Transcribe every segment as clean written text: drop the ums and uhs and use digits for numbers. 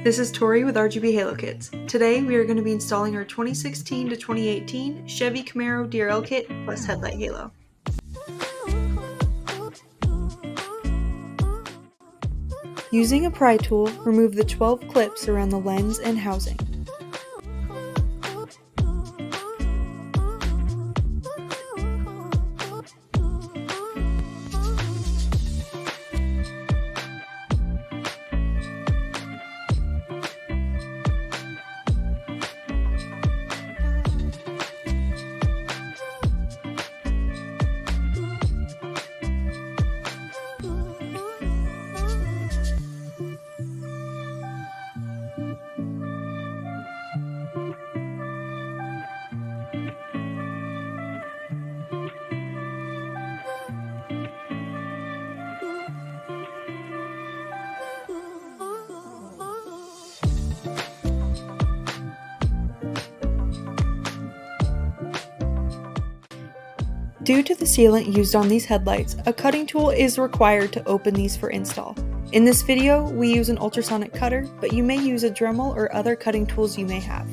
This is Tori with RGB Halo Kits. Today we are going to be installing our 2016 to 2018 Chevy Camaro DRL Kit plus Headlight Halo. Using a pry tool, remove the 12 clips around the lens and housing. Due to the sealant used on these headlights, a cutting tool is required to open these for install. In this video, we use an ultrasonic cutter, but you may use a Dremel or other cutting tools you may have.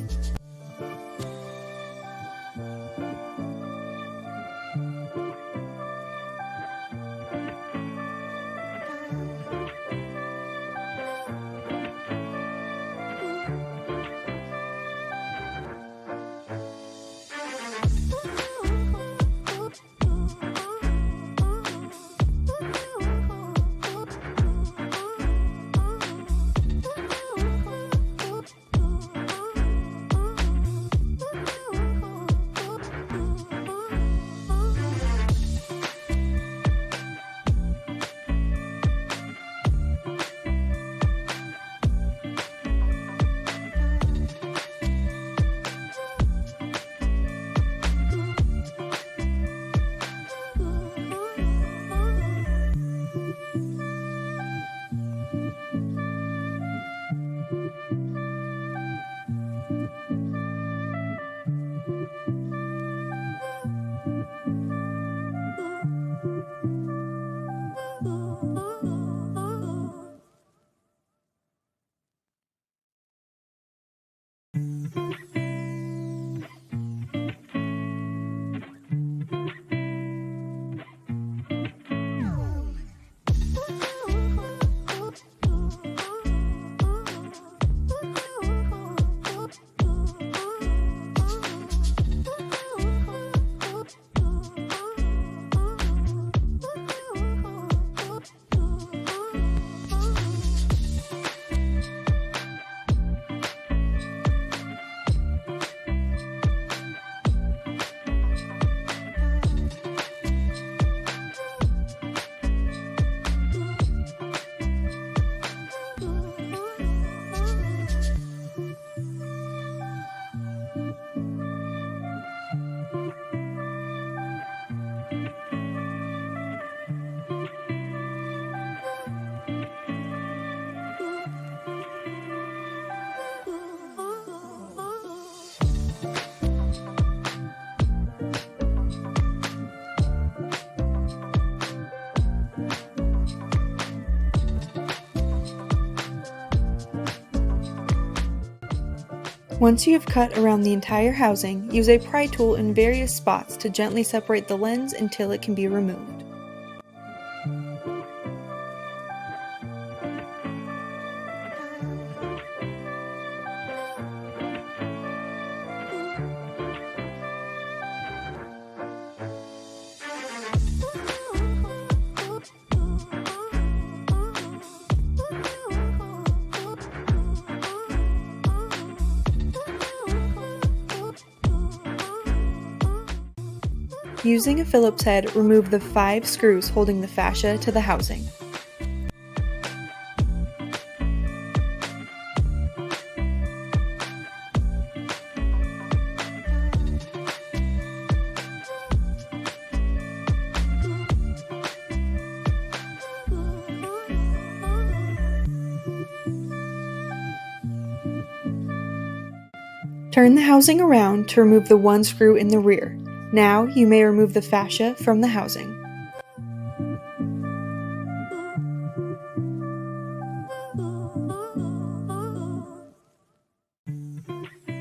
Once you have cut around the entire housing, use a pry tool in various spots to gently separate the lens until it can be removed. Using a Phillips head, remove the 5 screws holding the fascia to the housing. Turn the housing around to remove the 1 screw in the rear. Now you may remove the fascia from the housing.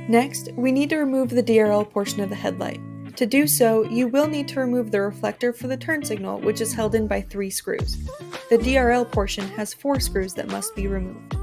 Next, we need to remove the DRL portion of the headlight. To do so, you will need to remove the reflector for the turn signal, which is held in by 3 screws. The DRL portion has 4 screws that must be removed.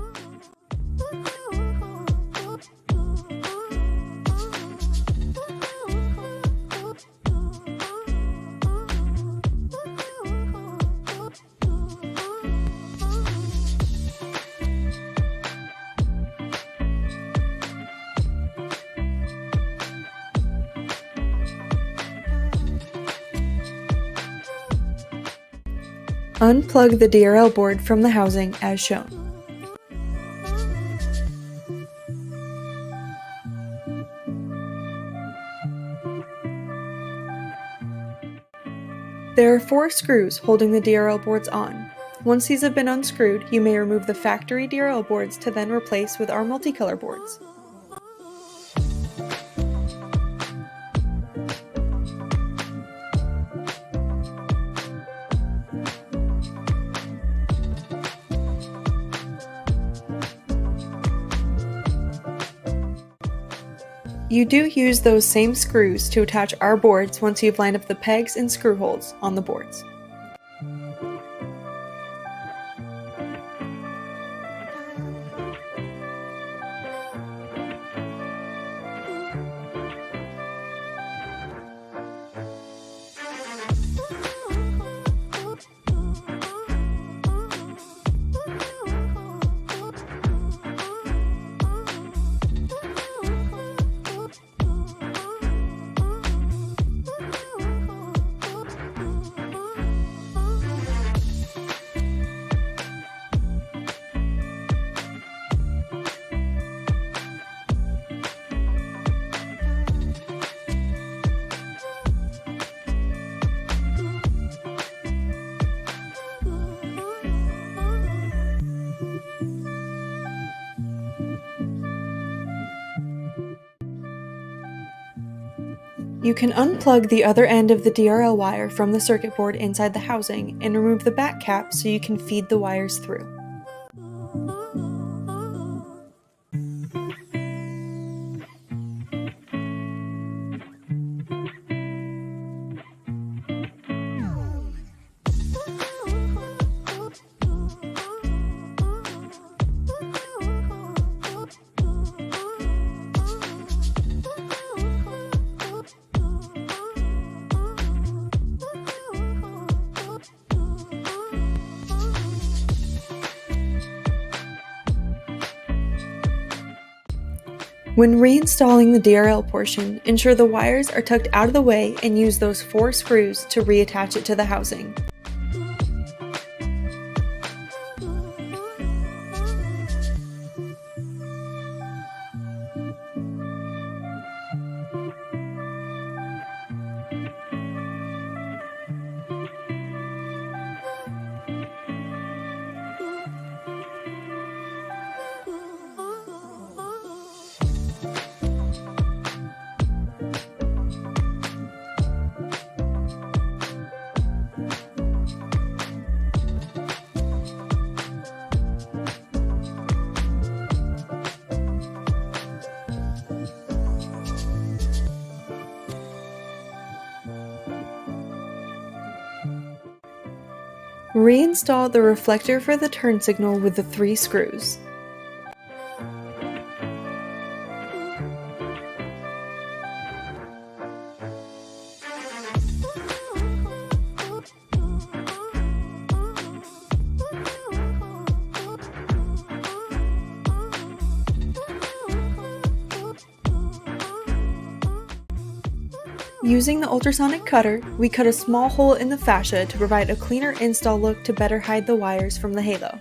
Unplug the DRL board from the housing as shown. There are 4 screws holding the DRL boards on. Once these have been unscrewed, you may remove the factory DRL boards to then replace with our multicolor boards. You do use those same screws to attach our boards once you've lined up the pegs and screw holes on the boards. You can unplug the other end of the DRL wire from the circuit board inside the housing and remove the back cap so you can feed the wires through. When reinstalling the DRL portion, ensure the wires are tucked out of the way and use those 4 screws to reattach it to the housing. Reinstall the reflector for the turn signal with the 3 screws. Using the ultrasonic cutter, we cut a small hole in the fascia to provide a cleaner install look to better hide the wires from the halo.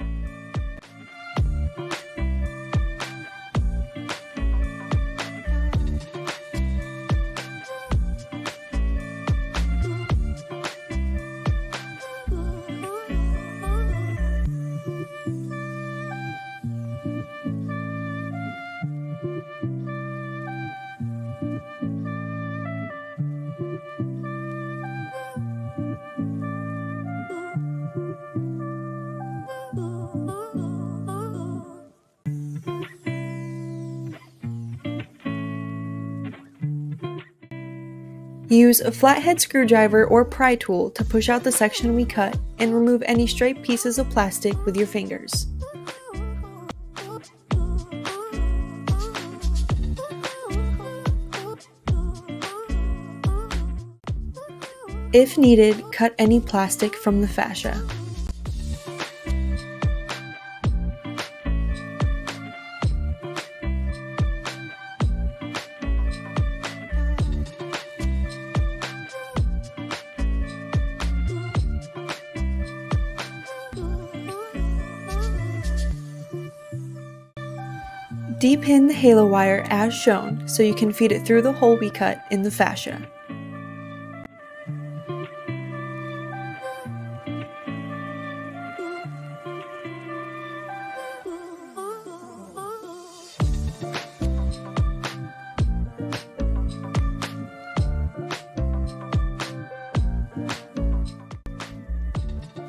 Use a flathead screwdriver or pry tool to push out the section we cut and remove any stray pieces of plastic with your fingers. If needed, cut any plastic from the fascia. Depin the halo wire as shown so you can feed it through the hole we cut in the fascia.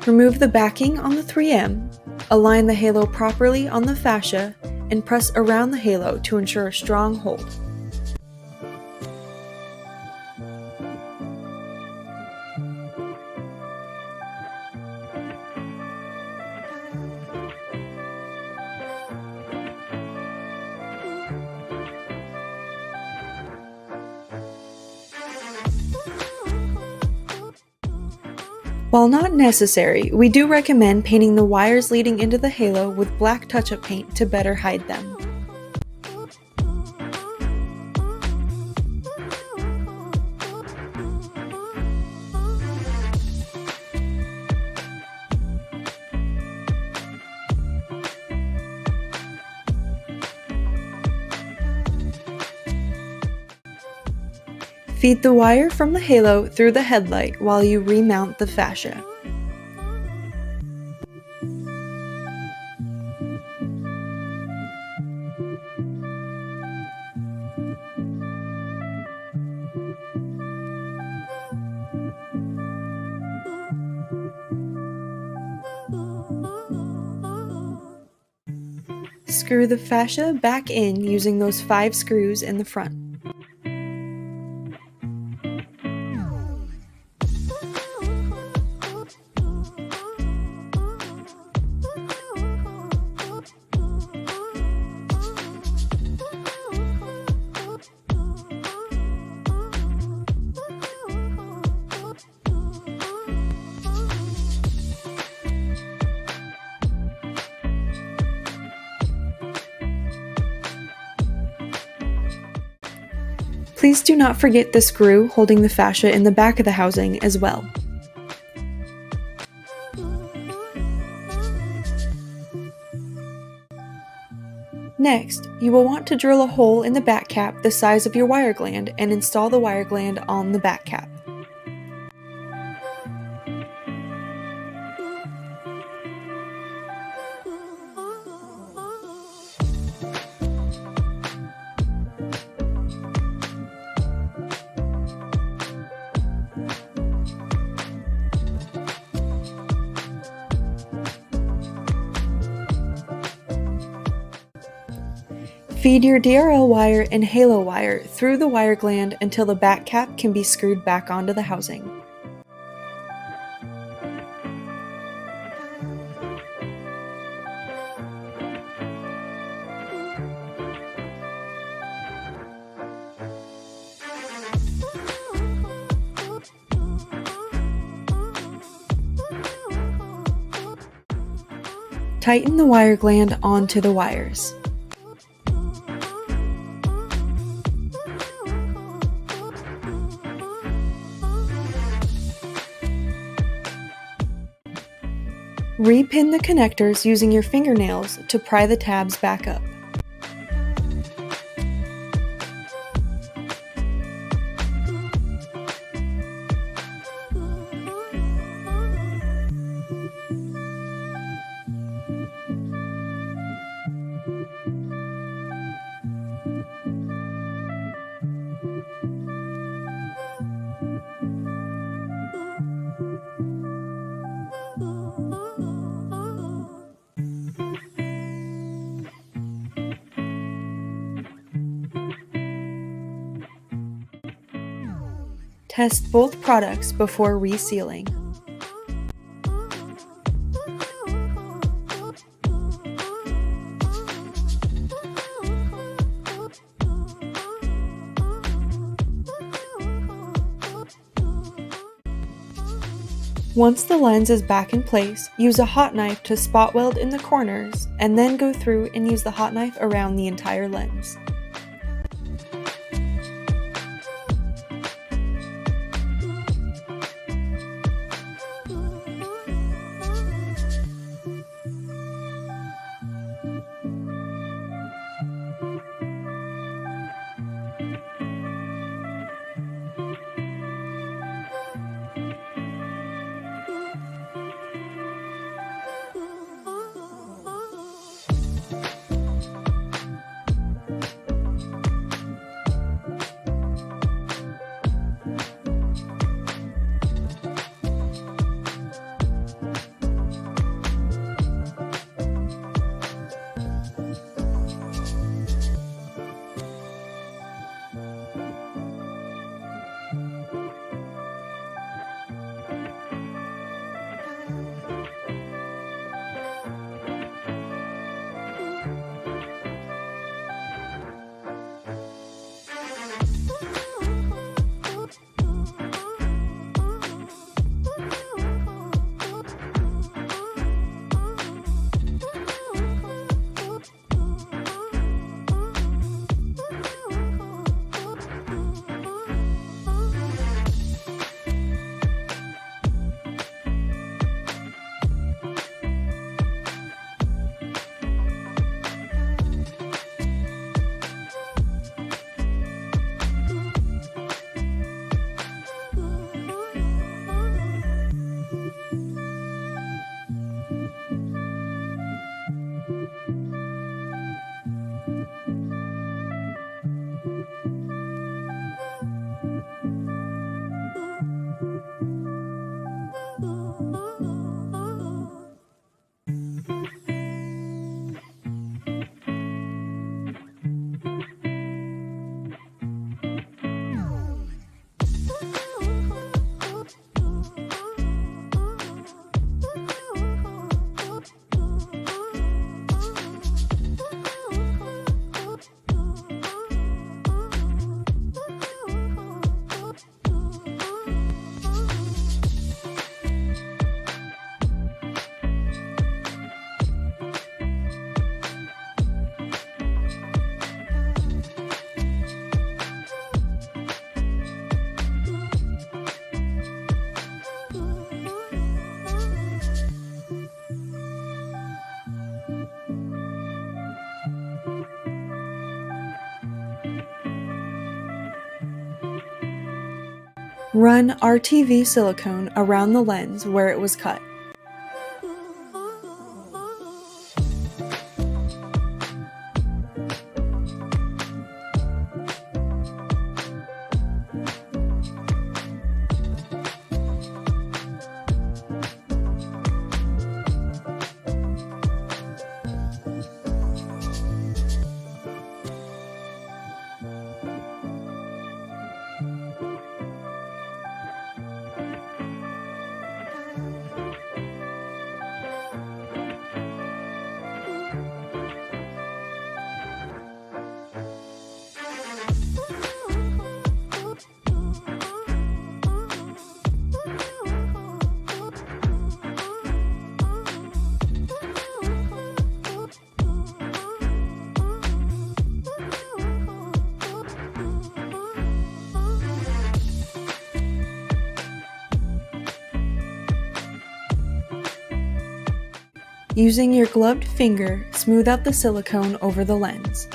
Remove the backing on the 3M, align the halo properly on the fascia, and press around the halo to ensure a strong hold. While not necessary, we do recommend painting the wires leading into the halo with black touch-up paint to better hide them. Feed the wire from the halo through the headlight while you remount the fascia. Screw the fascia back in using those 5 screws in the front. Please do not forget the screw holding the fascia in the back of the housing as well. Next, you will want to drill a hole in the back cap the size of your wire gland and install the wire gland on the back cap. Feed your DRL wire and halo wire through the wire gland until the back cap can be screwed back onto the housing. Tighten the wire gland onto the wires. Repin the connectors using your fingernails to pry the tabs back up. Test both products before resealing. Once the lens is back in place, use a hot knife to spot weld in the corners, and then go through and use the hot knife around the entire lens. Run RTV silicone around the lens where it was cut. Using your gloved finger, smooth out the silicone over the lens.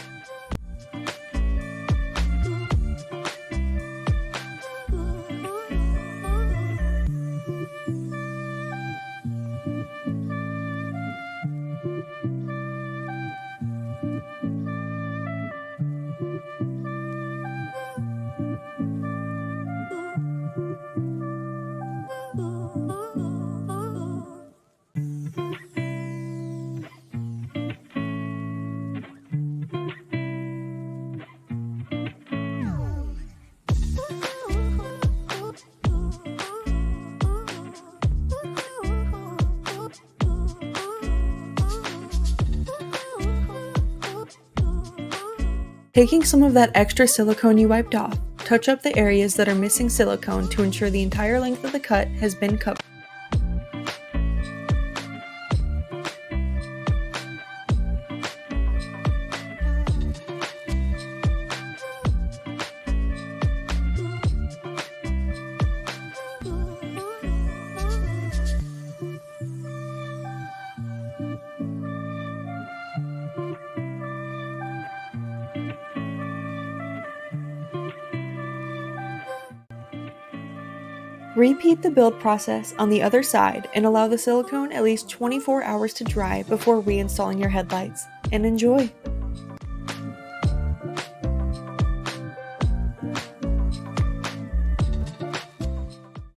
Taking some of that extra silicone you wiped off, touch up the areas that are missing silicone to ensure the entire length of the cut has been covered. Repeat the build process on the other side and allow the silicone at least 24 hours to dry before reinstalling your headlights. And enjoy!